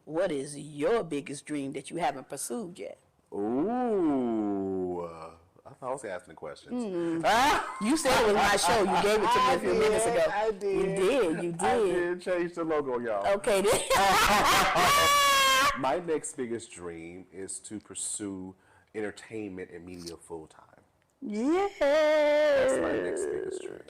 what is your biggest dream that you haven't pursued yet? Ooh. I thought I was asking the questions. You said it was my show. You gave it to me a few minutes ago. I did. You did. I did change the logo, y'all. Okay, then. My next biggest dream is to pursue entertainment and media full time. Yes. That's my next biggest dream.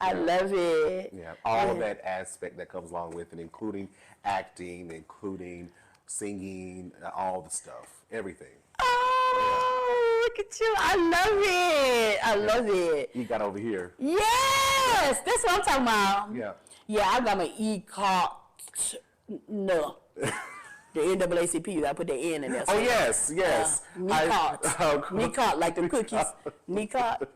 I love it. Yeah, all of that aspect that comes along with it, including acting, including singing, all the stuff, everything. Oh, look at you. I love it. I love it. You got over here. Yes. That's what I'm talking about. Yeah. Yeah, I got my E-cart. No. The NAACP, I put the N in there. Oh, yes, yes. Knee-cart. Knee-cart, like the cookies. Knee-cart.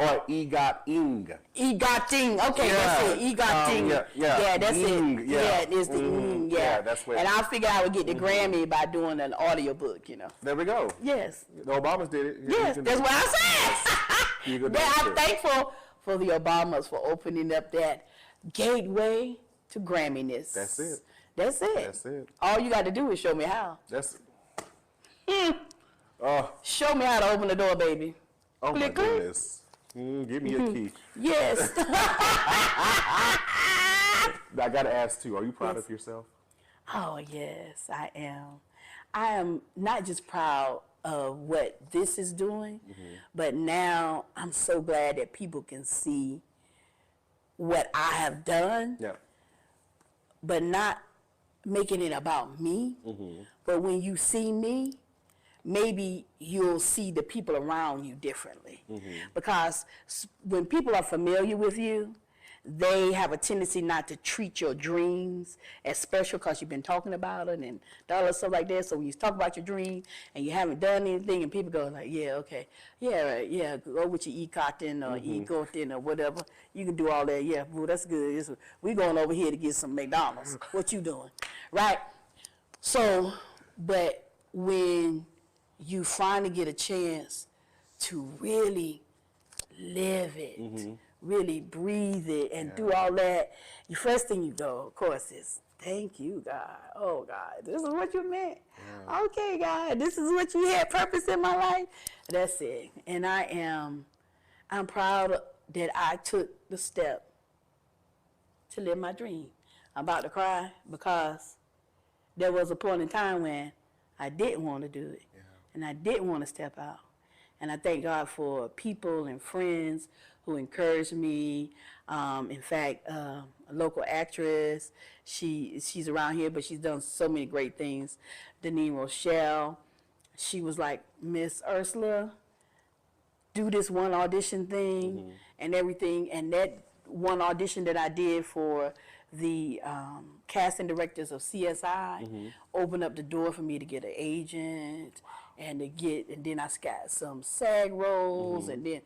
Or E-got-ing. E-got-ing. Okay, that's it. E-got-ing. Yeah, that's ing, it. yeah. Yeah, it's the ing, yeah. Yeah, that's what. And I figured I would get the Grammy by doing an audiobook, you know. There we go. Yes. The Obamas did it. Yes, that's what I said. You can That do I'm it. thankful for the Obamas for opening up that gateway to Gramminess. That's it. That's it. That's it. All you got to do is show me how. That's. Show me how to open the door, baby. Oh my Click, click. goodness. Give me a key. Yes. I gotta ask too. Are you proud of yourself? Oh, yes, I am. I am not just proud of what this is doing, but now I'm so glad that people can see what I have done, Yeah. but not making it about me. But when you see me, maybe you'll see the people around you differently. Because when people are familiar with you, they have a tendency not to treat your dreams as special because you've been talking about it and all that stuff like that. So when you talk about your dream and you haven't done anything and people go like, yeah, okay, yeah, right, yeah, go with your e-cotton or e-gotin or whatever. You can do all that. Yeah, boo, that's good. We going over here to get some McDonald's. What you doing? Right? So, but when you finally get a chance to really live it, really breathe it, and do all that, the first thing you go, of course, is thank you, God. Oh, God, this is what you meant. Okay, God, this is what you had purpose in my life. That's it. And I'm proud that I took the step to live my dream. I'm about to cry because there was a point in time when I didn't want to do it, and I didn't want to step out. And I thank God for people and friends who encouraged me. In fact, a local actress, she's around here, but she's done so many great things. Denise Rochelle, she was like, Miss Ursula, do this one audition thing and everything, and that one audition that I did for the casting directors of CSI opened up the door for me to get an agent and then I got some SAG roles and then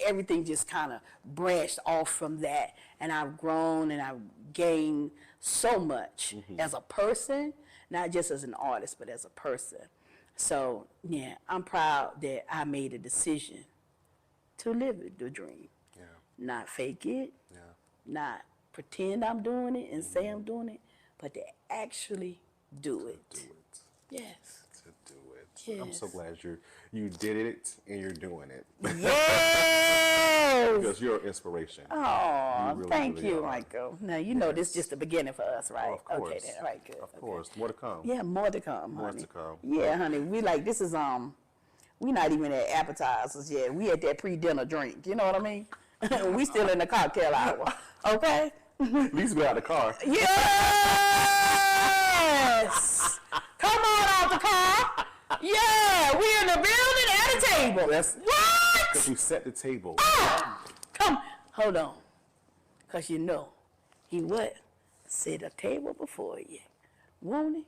everything just kind of branched off from that, and I've grown and I've gained so much as a person, not just as an artist, but as a person. So yeah, I'm proud that I made a decision to live the dream, not fake it, not pretend I'm doing it and say I'm doing it, but to actually do it. Yes. To do it. Yes. I'm so glad you did it and you're doing it. Yes. Because you're an inspiration. Oh, really, thank really you, are. Michael. Now, you know this is just the beginning for us, right? Of course. Okay, then. All right, good. Of course. More to come. Yeah, more to come, More honey. to come. Yeah, honey. We like, this is, we not even at appetizers yet. We at that pre-dinner drink. You know what I mean? We still in the cocktail hour. Okay? At least we out the car. Yes! Come on out the car. Yeah, we in the building at a table. That's What? because we set the table. Come, hold on. Because you know, he what? Set a table before you. Won't he?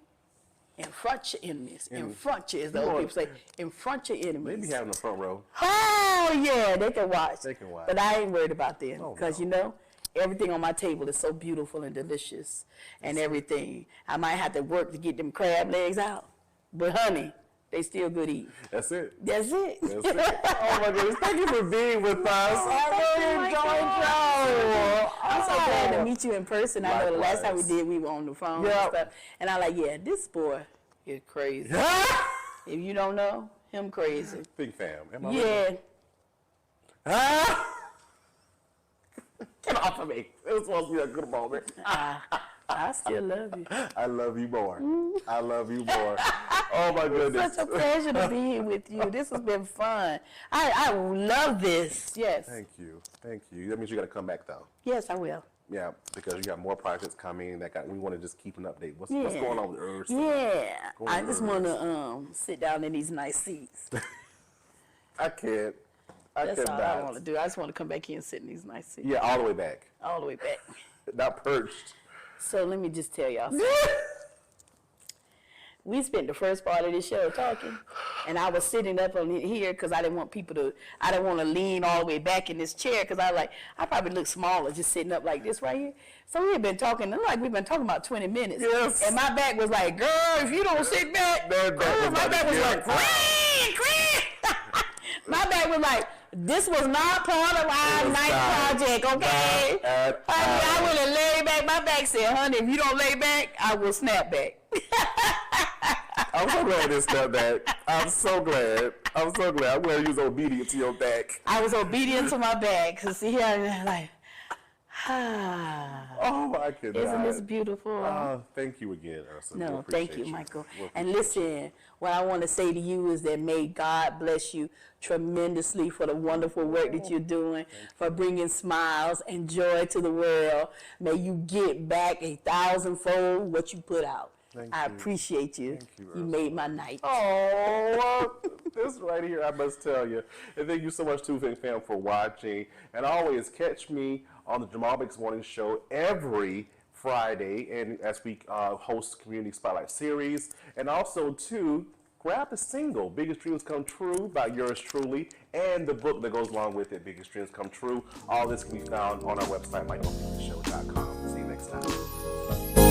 In front your enemies. In front you, as the old people say. In front your They enemies. be having the front row. Oh, yeah, they can watch. They can watch. But I ain't worried about them. Oh, Because, no. you know, everything on my table is so beautiful and delicious and everything. I might have to work to get them crab legs out. But, honey, they still good eating. That's it. That's it. That's it. Oh my goodness. Thank you for being with us. I really enjoyed y'all. I'm so glad to meet you in person. I know the last time we Likewise. did, we were on the phone and Yep. stuff. And I'm like, yeah, this boy is crazy. If you don't know, him crazy. Big fam. Am I Yeah. Get off of me. It was supposed to be a good moment. I still love you. I love you more. I love you more. Oh my goodness. Such a pleasure to be here with you. This has been fun. I love this. Yes. Thank you. Thank you. That means you got to come back though. Yes, I will. Yeah, because you got more projects coming. We want to just keep an update. What's Yeah. going on with Ursula? Yeah. Go I on, just want to sit down in these nice seats. I can't. I That's all cannot. I want to do. I just want to come back here and sit in these nice seats. Yeah, all the way back. All the way back. Not perched. So let me just tell y'all something. We spent the first part of this show talking, and I was sitting up on here because I didn't want to lean all the way back in this chair because I probably look smaller just sitting up like this right here. So we had been talking, we've been talking about 20 minutes. Yes. And my back was like, girl, if you don't sit back, That back was my like, back was yeah. like, queen. My back was like, this was not part of our night project, okay? Not at Honey, I all. would have laid back. My back said, honey, if you don't lay back, I will snap back. I'm so glad it's not back. I'm so glad. I'm glad you was obedient to your back. I was obedient to my back. Cause see here, I'm like, Oh my goodness. isn't this beautiful? Thank you again, Ursula. We No, thank appreciate you, Michael. We And listen, what I want to say to you is that may God bless you tremendously for the wonderful work that you're doing, for bringing smiles and joy to the world. May you get back 1,000-fold what you put out. Thank I you. appreciate you. Thank you, You Ursula. made my night. Oh, this right here, I must tell you. And thank you so much, too, fam, for watching. And always catch me on the Jamal Banks Morning Show every Friday, and as we host Community Spotlight Series. And also, too, grab the single, Biggest Dreams Come True by yours truly, and the book that goes along with it, Biggest Dreams Come True. All this can be found on our website, michaelfinklyshow.com. See you next time.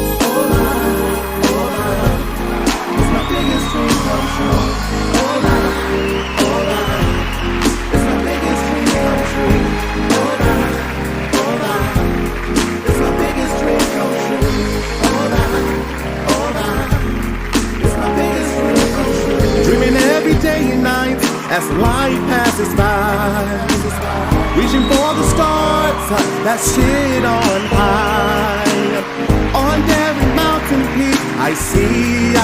Dreaming every day and night as life passes by. Reaching for the stars that sit on high. On every mountain peak I see